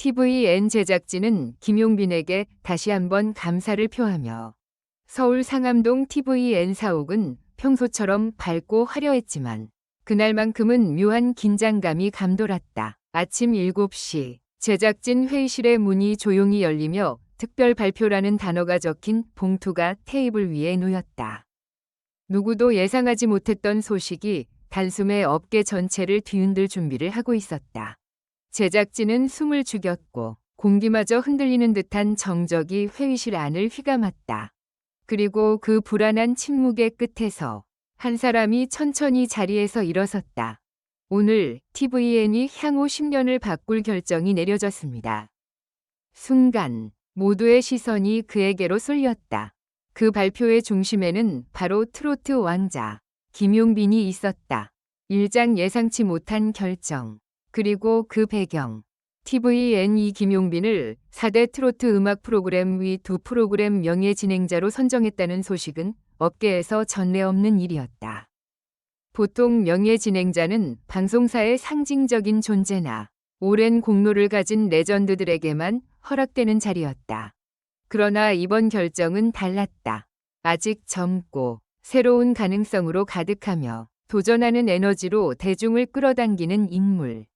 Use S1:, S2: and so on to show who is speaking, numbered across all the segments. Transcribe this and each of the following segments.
S1: tvN 제작진은 김용빈에게 다시 한번 감사를 표하며 서울 상암동 tvN 사옥은 평소처럼 밝고 화려했지만 그날만큼은 묘한 긴장감이 감돌았다. 아침 7시 제작진 회의실의 문이 조용히 열리며 특별 발표라는 단어가 적힌 봉투가 테이블 위에 놓였다. 누구도 예상하지 못했던 소식이 단숨에 업계 전체를 뒤흔들 준비를 하고 있었다. 제작진은 숨을 죽였고 공기마저 흔들리는 듯한 정적이 회의실 안을 휘감았다. 그리고 그 불안한 침묵의 끝에서 한 사람이 천천히 자리에서 일어섰다. 오늘 tvN이 향후 10년을 바꿀 결정이 내려졌습니다. 순간 모두의 시선이 그에게로 쏠렸다. 그 발표의 중심에는 바로 트로트 왕자 김용빈이 있었다. 일장 예상치 못한 결정, 그리고 그 배경. tvN이 김용빈을 4대 트로트 음악 프로그램 위 2 프로그램 명예 진행자로 선정했다는 소식은 업계에서 전례 없는 일이었다. 보통 명예 진행자는 방송사의 상징적인 존재나 오랜 공로를 가진 레전드들에게만 허락되는 자리였다. 그러나 이번 결정은 달랐다. 아직 젊고 새로운 가능성으로 가득하며 도전하는 에너지로 대중을 끌어당기는 인물.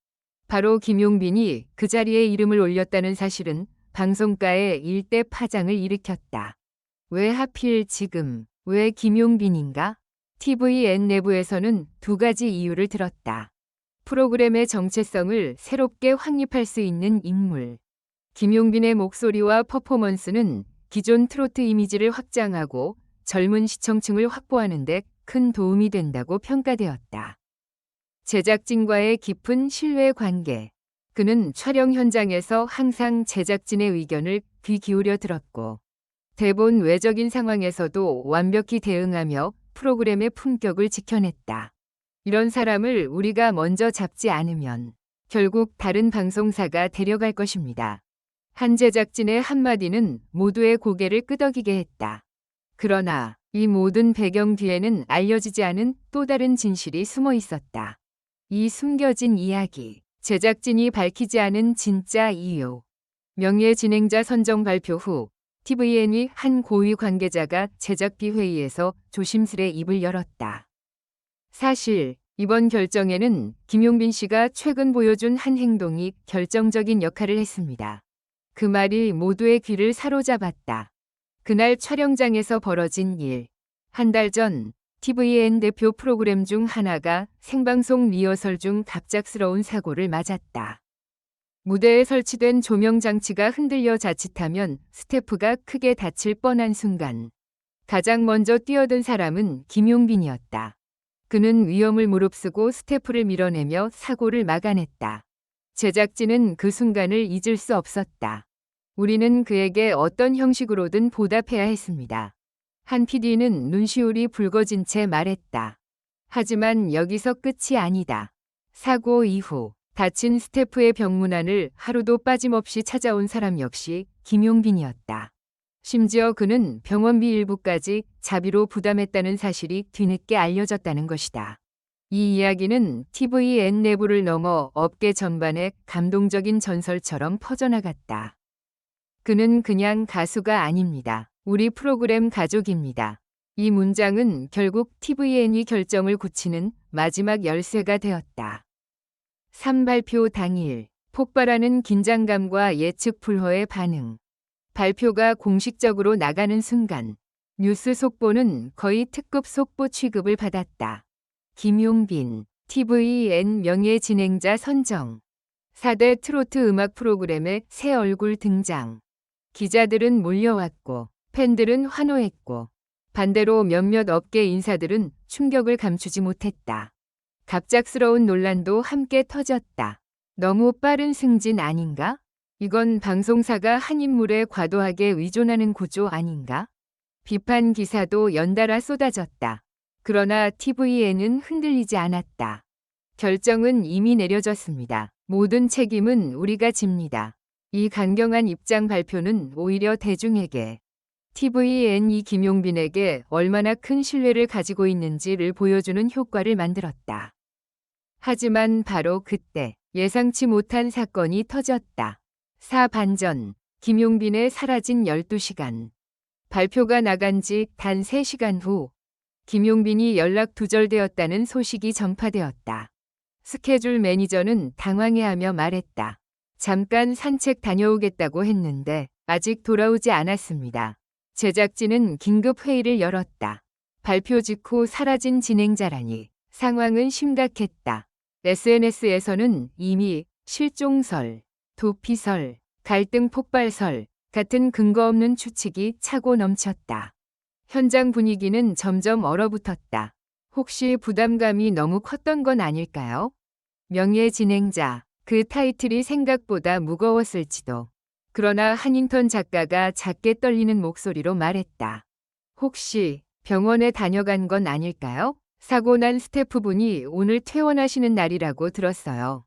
S1: 바로 김용빈이 그 자리에 이름을 올렸다는 사실은 방송가에 일대 파장을 일으켰다. 왜 하필 지금, 왜 김용빈인가? tvN 내부에서는 두 가지 이유를 들었다. 프로그램의 정체성을 새롭게 확립할 수 있는 인물. 김용빈의 목소리와 퍼포먼스는 기존 트로트 이미지를 확장하고 젊은 시청층을 확보하는 데 큰 도움이 된다고 평가되었다. 제작진과의 깊은 신뢰 관계. 그는 촬영 현장에서 항상 제작진의 의견을 귀 기울여 들었고 대본 외적인 상황에서도 완벽히 대응하며 프로그램의 품격을 지켜냈다. 이런 사람을 우리가 먼저 잡지 않으면 결국 다른 방송사가 데려갈 것입니다. 한 제작진의 한마디는 모두의 고개를 끄덕이게 했다. 그러나 이 모든 배경 뒤에는 알려지지 않은 또 다른 진실이 숨어 있었다. 이 숨겨진 이야기, 제작진이 밝히지 않은 진짜 이유. 명예 진행자 선정 발표 후 tvN의 한 고위 관계자가 제작비 회의에서 조심스레 입을 열었다. 사실 이번 결정에는 김용빈 씨가 최근 보여준 한 행동이 결정적인 역할을 했습니다. 그 말이 모두의 귀를 사로잡았다. 그날 촬영장에서 벌어진 일. 한 달 전 tvN 대표 프로그램 중 하나가 생방송 리허설 중 갑작스러운 사고를 맞았다. 무대에 설치된 조명 장치가 흔들려 자칫하면 스태프가 크게 다칠 뻔한 순간 가장 먼저 뛰어든 사람은 김용빈이었다. 그는 위험을 무릅쓰고 스태프를 밀어내며 사고를 막아냈다. 제작진은 그 순간을 잊을 수 없었다. 우리는 그에게 어떤 형식으로든 보답해야 했습니다. 한 PD는 눈시울이 붉어진 채 말했다. 하지만 여기서 끝이 아니다. 사고 이후 다친 스태프의 병문안을 하루도 빠짐없이 찾아온 사람 역시 김용빈이었다. 심지어 그는 병원비 일부까지 자비로 부담했다는 사실이 뒤늦게 알려졌다는 것이다. 이 이야기는 tvN 내부를 넘어 업계 전반에 감동적인 전설처럼 퍼져나갔다. 그는 그냥 가수가 아닙니다. 우리 프로그램 가족입니다. 이 문장은 결국 tvN이 결정을 굳히는 마지막 열쇠가 되었다. 3발표 당일, 폭발하는 긴장감과 예측 불허의 반응. 발표가 공식적으로 나가는 순간, 뉴스 속보는 거의 특급 속보 취급을 받았다. 김용빈, tvN 명예 진행자 선정. 4대 트로트 음악 프로그램의 새 얼굴 등장. 기자들은 몰려왔고 팬들은 환호했고 반대로 몇몇 업계 인사들은 충격을 감추지 못했다. 갑작스러운 논란도 함께 터졌다. 너무 빠른 승진 아닌가? 이건 방송사가 한 인물에 과도하게 의존하는 구조 아닌가? 비판 기사도 연달아 쏟아졌다. 그러나 tvN은 흔들리지 않았다. 결정은 이미 내려졌습니다. 모든 책임은 우리가 집니다. 이 강경한 입장 발표는 오히려 대중에게 tvN이 김용빈에게 얼마나 큰 신뢰를 가지고 있는지를 보여주는 효과를 만들었다. 하지만 바로 그때 예상치 못한 사건이 터졌다. 4. 반전. 김용빈의 사라진 12시간. 발표가 나간 지 단 3시간 후 김용빈이 연락 두절되었다는 소식이 전파되었다. 스케줄 매니저는 당황해하며 말했다. 잠깐 산책 다녀오겠다고 했는데 아직 돌아오지 않았습니다. 제작진은 긴급 회의를 열었다. 발표 직후 사라진 진행자라니 상황은 심각했다. SNS에서는 이미 실종설, 도피설, 갈등 폭발설 같은 근거 없는 추측이 차고 넘쳤다. 현장 분위기는 점점 얼어붙었다. 혹시 부담감이 너무 컸던 건 아닐까요? 명예 진행자, 그 타이틀이 생각보다 무거웠을지도. 그러나 한인턴 작가가 작게 떨리는 목소리로 말했다. 혹시 병원에 다녀간 건 아닐까요? 사고 난 스태프분이 오늘 퇴원하시는 날이라고 들었어요.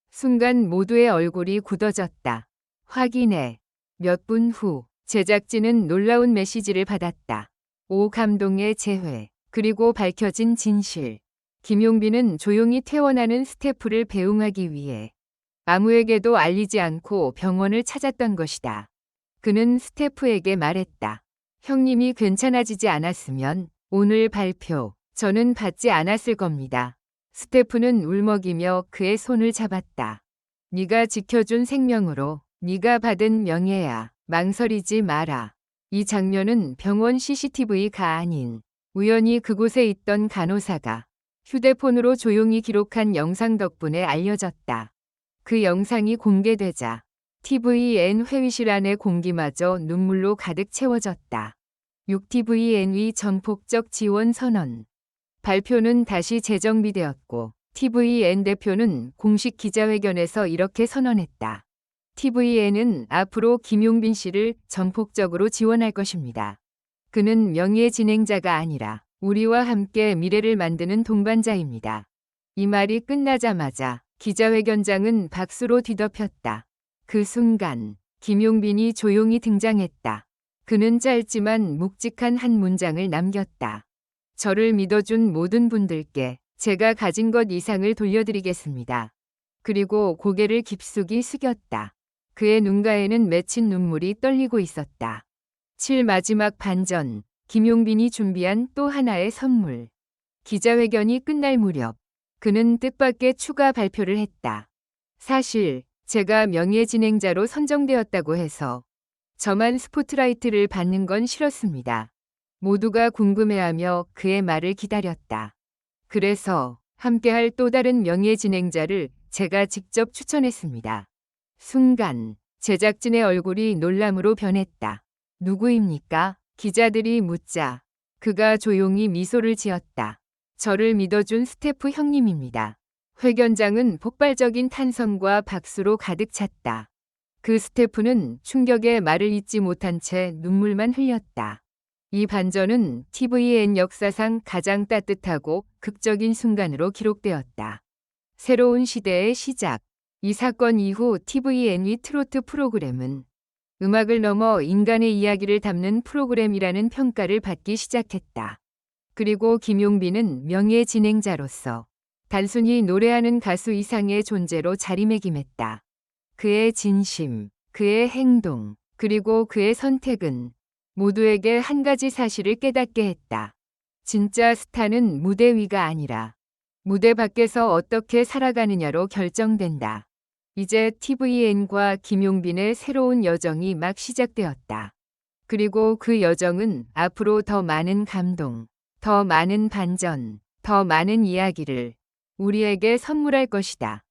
S1: 순간 모두의 얼굴이 굳어졌다. 확인해. 몇 분 후 제작진은 놀라운 메시지를 받았다. 오 감독의 재회, 그리고 밝혀진 진실. 김용빈은 조용히 퇴원하는 스태프를 배웅하기 위해 아무에게도 알리지 않고 병원을 찾았던 것이다. 그는 스태프에게 말했다. 형님이 괜찮아지지 않았으면 오늘 발표 저는 받지 않았을 겁니다. 스태프는 울먹이며 그의 손을 잡았다. 네가 지켜준 생명으로 네가 받은 명예야. 망설이지 마라. 이 장면은 병원 CCTV가 아닌 우연히 그곳에 있던 간호사가 휴대폰으로 조용히 기록한 영상 덕분에 알려졌다. 그 영상이 공개되자 TVN 회의실 안의 공기마저 눈물로 가득 채워졌다. 6TVN의 전폭적 지원 선언. 발표는 다시 재정비되었고 TVN 대표는 공식 기자회견에서 이렇게 선언했다. TVN은 앞으로 김용빈 씨를 전폭적으로 지원할 것입니다. 그는 명예 진행자가 아니라 우리와 함께 미래를 만드는 동반자입니다. 이 말이 끝나자마자 기자회견장은 박수로 뒤덮였다. 그 순간 김용빈이 조용히 등장했다. 그는 짧지만 묵직한 한 문장을 남겼다. 저를 믿어준 모든 분들께 제가 가진 것 이상을 돌려드리겠습니다. 그리고 고개를 깊숙이 숙였다. 그의 눈가에는 맺힌 눈물이 떨리고 있었다. 7. 마지막 반전. 김용빈이 준비한 또 하나의 선물. 기자회견이 끝날 무렵 그는 뜻밖의 추가 발표를 했다. 사실 제가 명예 진행자로 선정되었다고 해서 저만 스포트라이트를 받는 건 싫었습니다. 모두가 궁금해하며 그의 말을 기다렸다. 그래서 함께할 또 다른 명예 진행자를 제가 직접 추천했습니다. 순간 제작진의 얼굴이 놀람으로 변했다. 누구입니까? 기자들이 묻자 그가 조용히 미소를 지었다. 저를 믿어준 스태프 형님입니다. 회견장은 폭발적인 탄성과 박수로 가득 찼다. 그 스태프는 충격에 말을 잇지 못한 채 눈물만 흘렸다. 이 반전은 TVN 역사상 가장 따뜻하고 극적인 순간으로 기록되었다. 새로운 시대의 시작. 이 사건 이후 TVN의 트로트 프로그램은 음악을 넘어 인간의 이야기를 담는 프로그램이라는 평가를 받기 시작했다. 그리고 김용빈은 명예 진행자로서 단순히 노래하는 가수 이상의 존재로 자리매김했다. 그의 진심, 그의 행동, 그리고 그의 선택은 모두에게 한 가지 사실을 깨닫게 했다. 진짜 스타는 무대 위가 아니라 무대 밖에서 어떻게 살아가느냐로 결정된다. 이제 TVN과 김용빈의 새로운 여정이 막 시작되었다. 그리고 그 여정은 앞으로 더 많은 감동, 더 많은 반전, 더 많은 이야기를 우리에게 선물할 것이다.